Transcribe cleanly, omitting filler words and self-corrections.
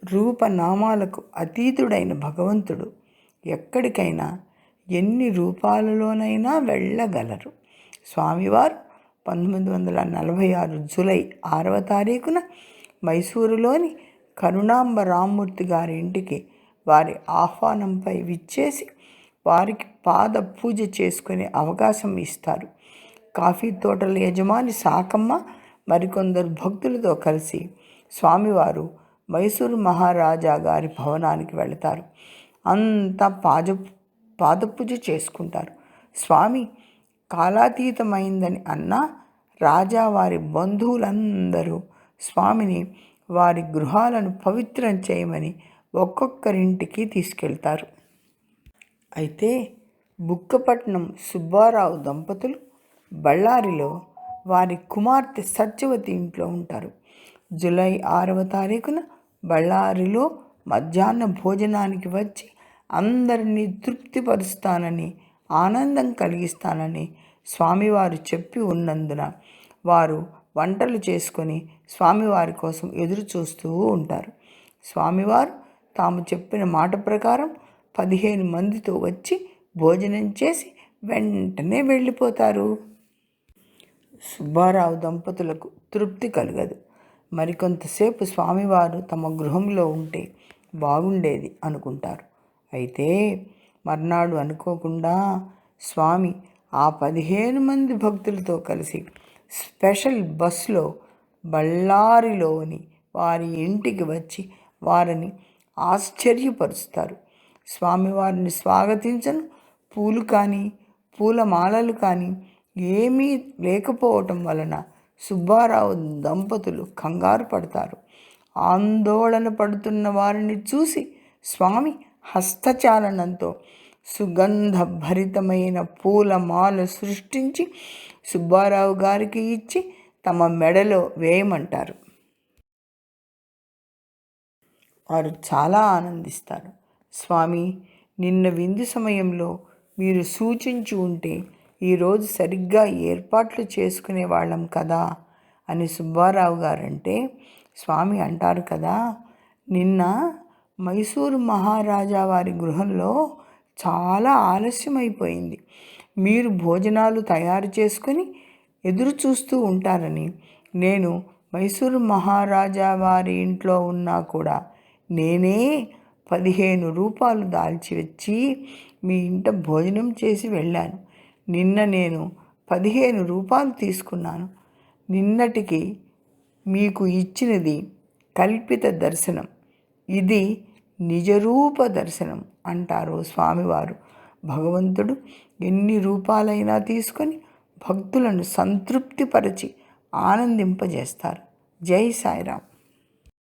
రూపనామాలకు అతీతుడైన భగవంతుడు ఎక్కడికైనా ఎన్ని రూపాలలోనైనా వెళ్ళగలరు. స్వామివారు 1946 జూలై 6వ తారీఖున మైసూరులోని కరుణాంబ రామ్మూర్తి గారి ఇంటికి వారి ఆహ్వానంపై విచ్చేసి వారికి పాద పూజ చేసుకునే అవకాశం ఇస్తారు. కాఫీ తోటల యజమాని సాకమ్మ మరికొందరు భక్తులతో కలిసి స్వామివారు మైసూరు మహారాజా గారి భవనానికి వెళతారు. అంతా పాదపూజ చేసుకుంటారు. స్వామి కాలాతీతమైందని అన్నా రాజా వారి బంధువులందరూ స్వామిని వారి గృహాలను పవిత్రం చేయమని ఒక్కొక్కరింటికి తీసుకెళ్తారు. అయితే బుక్కపట్నం సుబ్బారావు దంపతులు బళ్ళారిలో వారి కుమార్తె సత్యవతి ఇంట్లో ఉంటారు. జూలై 6వ తారీఖున బళ్ళారిలో మధ్యాహ్న భోజనానికి వచ్చి అందరినీ తృప్తిపరుస్తానని, ఆనందం కలిగిస్తానని స్వామివారు చెప్పి ఉన్నందున వారు వంటలు చేసుకొని స్వామివారి కోసం ఎదురు చూస్తూ ఉంటారు. స్వామివారు తాము చెప్పిన మాట ప్రకారం 15 మందితో వచ్చి భోజనం చేసి వెంటనే వెళ్ళిపోతారు. సుబ్బారావు దంపతులకు తృప్తి కలగదు. మరికొంతసేపు స్వామివారు తమ గృహంలో ఉంటే బాగుండేది అనుకుంటారు. అయితే మర్నాడు అనుకోకుండా స్వామి ఆ 15 మంది భక్తులతో కలిసి స్పెషల్ బస్సులో బళ్ళారిలోని వారి ఇంటికి వచ్చి వారిని ఆశ్చర్యపరుస్తారు. స్వామివారిని స్వాగతించను పూలు కానీ పూలమాలలు కానీ ఏమీ లేకపోవటం వలన సుబ్బారావు దంపతులు కంగారు పడతారు. ఆందోళన పడుతున్న వారిని చూసి స్వామి హస్తచాలనంతో సుగంధభరితమైన పూలమాల సృష్టించి సుబ్బారావు గారికి ఇచ్చి తమ మెడలో వేయమంటారు. వారు చాలా ఆనందిస్తారు. స్వామి, నిన్న విందు సమయంలో మీరు సూచించి ఉంటే ఈరోజు సరిగ్గా ఏర్పాట్లు చేసుకునే వాళ్ళం కదా అని సుబ్బారావు గారంటే స్వామి అంటారు కదా, నిన్న మైసూరు మహారాజా వారి గృహంలో చాలా ఆలస్యమైపోయింది. మీరు భోజనాలు తయారు చేసుకుని ఎదురు చూస్తూ ఉంటారని నేను మైసూరు మహారాజా వారి ఇంట్లో ఉన్నా కూడా నేనే 15 రూపాయలు దాల్చి వచ్చి మీ ఇంట భోజనం చేసి వెళ్ళాను. నిన్న నేను 15 రూపాయలు తీసుకున్నాను. నిన్నటికి మీకు ఇచ్చినది కల్పిత దర్శనం, ఇది నిజరూప దర్శనం అంటారు స్వామివారు. భగవంతుడు ఎన్ని రూపాలైనా తీసుకొని భక్తులను సంతృప్తిపరిచి ఆనందింపజేస్తారు. జై సాయిరాం.